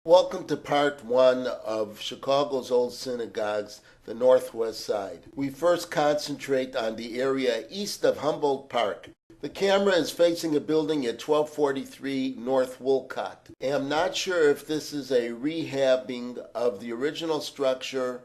Welcome to part one of Chicago's old synagogues, the Northwest Side. We first concentrate on the area east of Humboldt Park. The camera is facing a building at 1243 North Wolcott. I'm not sure if this is a rehabbing of the original structure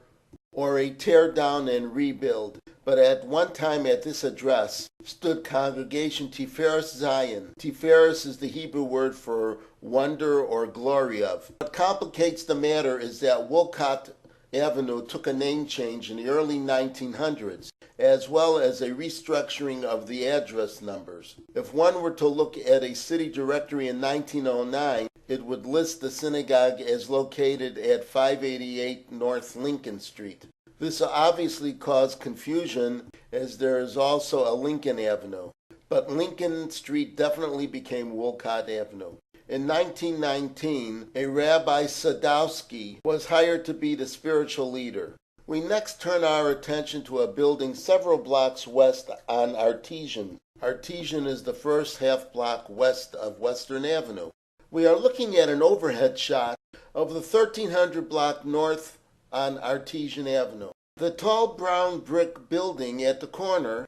or a tear down and rebuild, but at one time at this address stood Congregation Tiferes Zion. Tiferes is the Hebrew word for wonder or glory of. What complicates the matter is that Wolcott Avenue took a name change in the early 1900s, as well as a restructuring of the address numbers. If one were to look at a city directory in 1909, it would list the synagogue as located at 588 North Lincoln Street. This obviously caused confusion, as there is also a Lincoln Avenue, but Lincoln Street definitely became Wolcott Avenue. In 1919, a Rabbi Sadowski was hired to be the spiritual leader. We next turn our attention to a building several blocks west on Artesian. Artesian is the first half block west of Western Avenue. We are looking at an overhead shot of the 1300 block north on Artesian Avenue. The tall brown brick building at the corner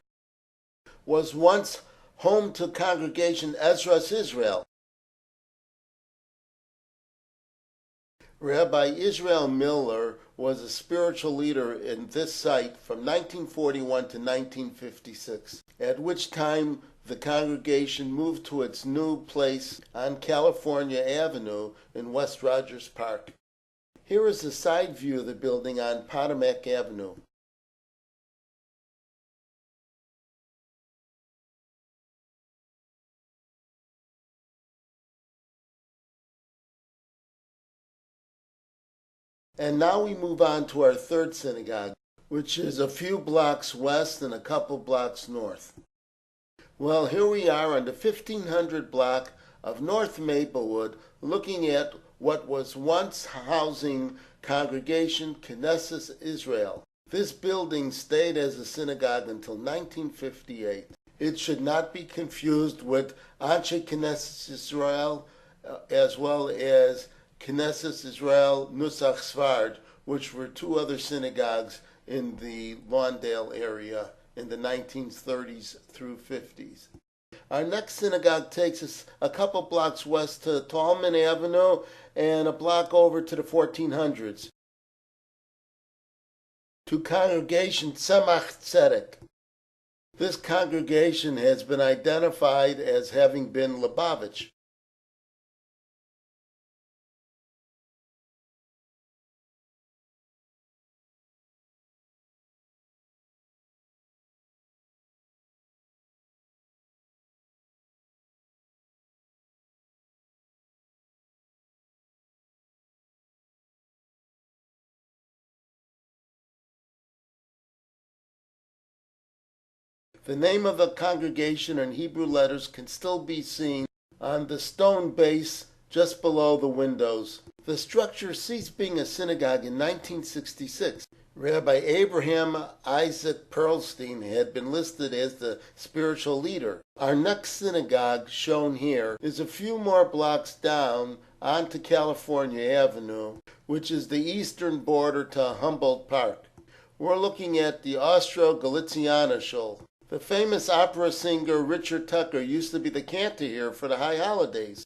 was once home to Congregation Ezras Israel. Rabbi Israel Miller was a spiritual leader in this site from 1941 to 1956, at which time the congregation moved to its new place on California Avenue in West Rogers Park. Here is a side view of the building on Potomac Avenue. And now we move on to our third synagogue, which is a few blocks west and a couple blocks north. Well, here we are on the 1500 block of North Maplewood, looking at what was once housing Congregation Knesset Israel. This building stayed as a synagogue until 1958. It should not be confused with Anshe Knesset Israel, as well as Knesset Israel Nusach Sfard, which were two other synagogues in the Lawndale area in the 1930s through 50s. Our next synagogue takes us a couple blocks west to Tallman Avenue and a block over to the 1400s, to Congregation Tzemach Tzedek. This congregation has been identified as having been Lubavitch. The name of the congregation in Hebrew letters can still be seen on the stone base just below the windows. The structure ceased being a synagogue in 1966. Rabbi Abraham Isaac Perlstein had been listed as the spiritual leader. Our next synagogue, shown here, is a few more blocks down onto California Avenue, which is the eastern border to Humboldt Park. We're looking at the Austro-Galiciana Shul. The famous opera singer Richard Tucker used to be the cantor here for the high holidays,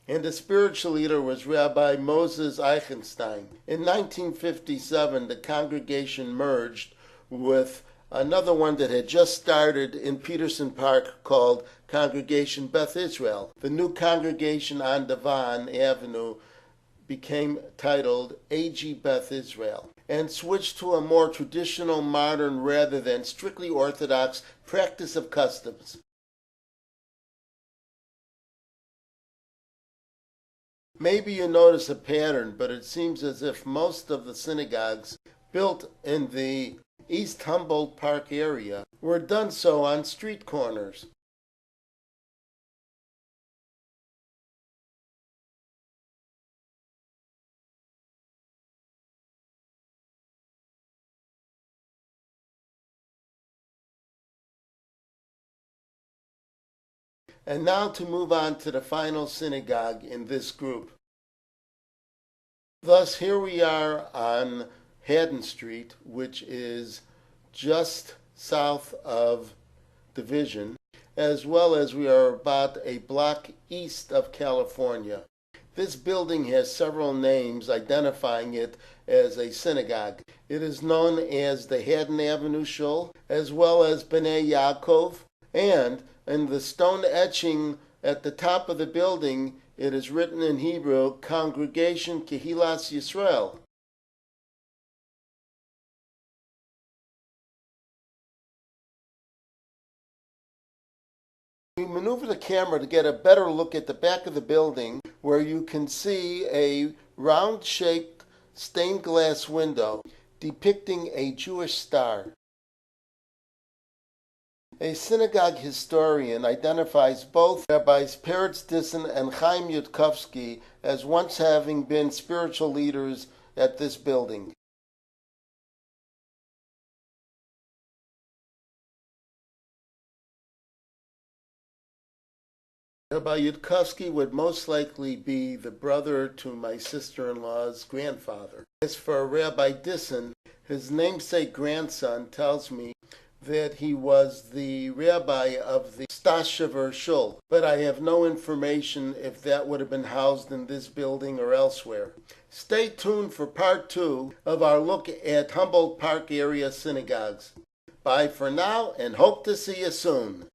and the spiritual leader was Rabbi Moses Eichenstein. In 1957, the congregation merged with another one that had just started in Peterson Park called Congregation Beth Israel. The new congregation on Devon Avenue became titled A.G. Beth Israel, and switched to a more traditional, modern, rather than strictly orthodox practice of customs. Maybe you notice a pattern, but it seems as if most of the synagogues built in the East Humboldt Park area were done so on street corners. And now to move on to the final synagogue in this group. Thus, here we are on Haddon Street, which is just south of Division, as well as we are about a block east of California. This building has several names identifying it as a synagogue. It is known as the Haddon Avenue Shul, as well as Bnei Yaakov, and in the stone etching at the top of the building, it is written in Hebrew, Congregation Kehilas Yisrael. We maneuver the camera to get a better look at the back of the building, where you can see a round-shaped stained glass window depicting a Jewish star. A synagogue historian identifies both Rabbis Peretz Dissin and Chaim Yudkowsky as once having been spiritual leaders at this building. Rabbi Yudkowsky would most likely be the brother to my sister-in-law's grandfather. As for Rabbi Dissin, his namesake grandson tells me that he was the rabbi of the Stashever Shul, but I have no information if that would have been housed in this building or elsewhere. Stay tuned for part 2 of our look at Humboldt Park area synagogues. Bye for now, and hope to see you soon.